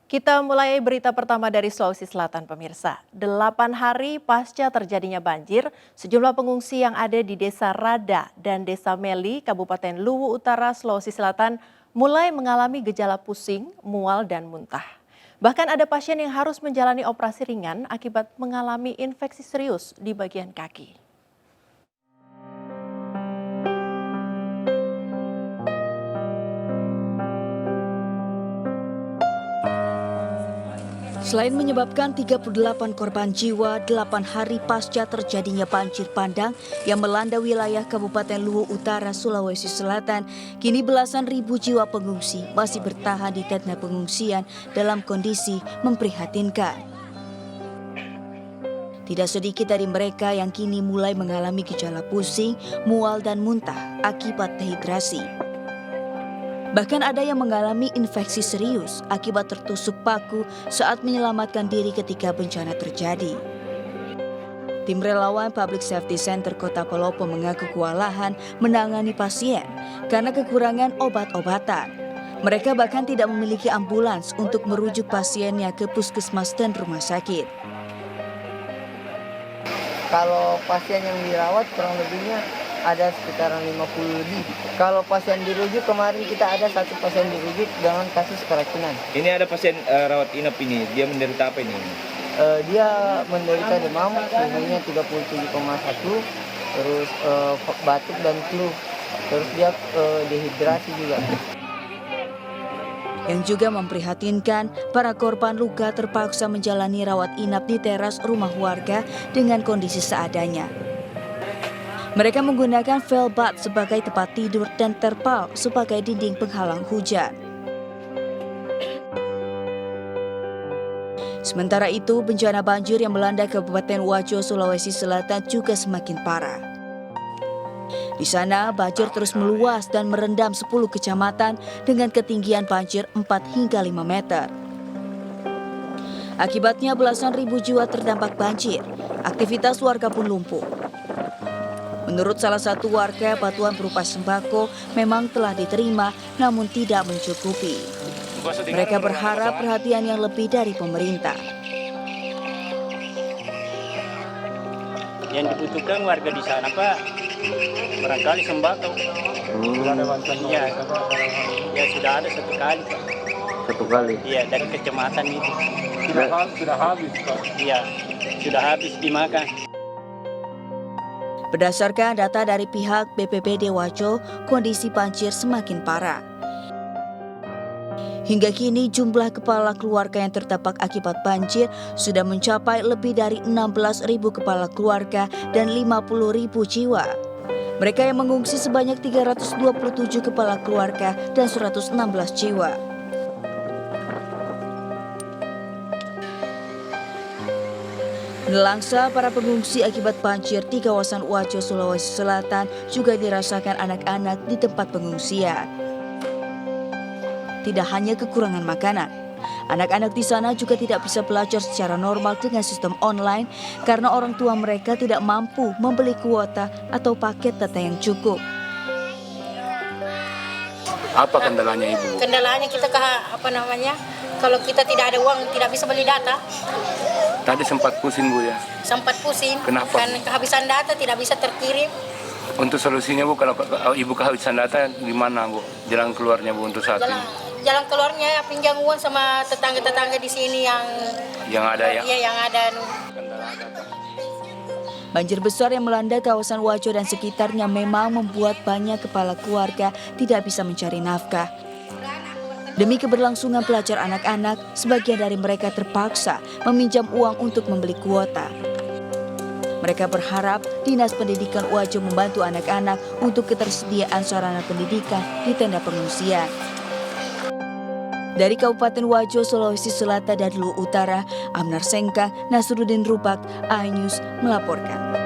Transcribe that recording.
Kita mulai berita pertama dari Sulawesi Selatan, pemirsa. 8 hari pasca terjadinya banjir, sejumlah pengungsi yang ada di Desa Rada dan Desa Meli, Kabupaten Luwu Utara, Sulawesi Selatan, mulai mengalami gejala pusing, mual, dan muntah. Bahkan ada pasien yang harus menjalani operasi ringan akibat mengalami infeksi serius di bagian kaki. Selain menyebabkan 38 korban jiwa 8 hari pasca terjadinya banjir bandang yang melanda wilayah Kabupaten Luwu Utara, Sulawesi Selatan, kini belasan ribu jiwa pengungsi masih bertahan di tenda pengungsian dalam kondisi memprihatinkan. Tidak sedikit dari mereka yang kini mulai mengalami gejala pusing, mual, dan muntah akibat dehidrasi. Bahkan ada yang mengalami infeksi serius akibat tertusuk paku saat menyelamatkan diri ketika bencana terjadi. Tim relawan Public Safety Center Kota Palopo mengaku kewalahan menangani pasien karena kekurangan obat-obatan. Mereka bahkan tidak memiliki ambulans untuk merujuk pasiennya ke puskesmas dan rumah sakit. Kalau pasien yang dirawat kurang lebihnya ada sekitaran 50 lebih. Kalau pasien dirujuk kemarin kita ada satu pasien dirujuk dengan kasus keracunan. Ini ada pasien rawat inap ini, dia menderita apa ini? Dia menderita demam, suhunya 37,1, terus batuk dan flu, terus dia dehidrasi juga. Yang juga memprihatinkan, para korban luka terpaksa menjalani rawat inap di teras rumah warga dengan kondisi seadanya. Mereka menggunakan velbat sebagai tempat tidur dan terpal sebagai dinding penghalang hujan. Sementara itu, bencana banjir yang melanda Kabupaten Wajo, Sulawesi Selatan juga semakin parah. Di sana, banjir terus meluas dan merendam 10 kecamatan dengan ketinggian banjir 4 hingga 5 meter. Akibatnya belasan ribu jiwa terdampak banjir, aktivitas warga pun lumpuh. Menurut salah satu warga, bantuan berupa sembako memang telah diterima namun tidak mencukupi. Mereka berharap perhatian yang lebih dari pemerintah. Yang dibutuhkan warga di sana, Pak, barangkali sembako. Sudah ada bantuan? Ya sudah ada satu kali, Pak. Satu kali? Iya, dari kecamatan itu. Sudah habis, Pak? Iya, sudah habis dimakan. Berdasarkan data dari pihak BPBD Wajo, kondisi banjir semakin parah. Hingga kini jumlah kepala keluarga yang terdampak akibat banjir sudah mencapai lebih dari 16.000 kepala keluarga dan 50.000 jiwa. Mereka yang mengungsi sebanyak 327 kepala keluarga dan 116 jiwa. Nelangsa para pengungsi akibat banjir di kawasan Wajo, Sulawesi Selatan juga dirasakan anak-anak di tempat pengungsian. Tidak hanya kekurangan makanan, anak-anak di sana juga tidak bisa belajar secara normal dengan sistem online karena orang tua mereka tidak mampu membeli kuota atau paket data yang cukup. Apa kendalanya, Ibu? Kendalanya kita kalau kita tidak ada uang tidak bisa beli data. Tadi sempat pusing, Bu, ya? Sempat pusing. Kenapa? Karena kehabisan data tidak bisa terkirim. Untuk solusinya, Bu, kalau Ibu kehabisan data, gimana, Bu? Jalan keluarnya, Bu, untuk saat ini? Jalan keluarnya ya pinjam uang sama tetangga-tetangga di sini yang ada ya? Iya, yang ada. Banjir besar yang melanda kawasan Wajo dan sekitarnya memang membuat banyak kepala keluarga tidak bisa mencari nafkah. Demi keberlangsungan belajar anak-anak, sebagian dari mereka terpaksa meminjam uang untuk membeli kuota. Mereka berharap Dinas Pendidikan Wajo membantu anak-anak untuk ketersediaan sarana pendidikan di tenda pengungsian. Dari Kabupaten Wajo, Sulawesi Selatan dan Luwu Utara, Amnar Sengkang, Nasruddin Rubak, iNews melaporkan.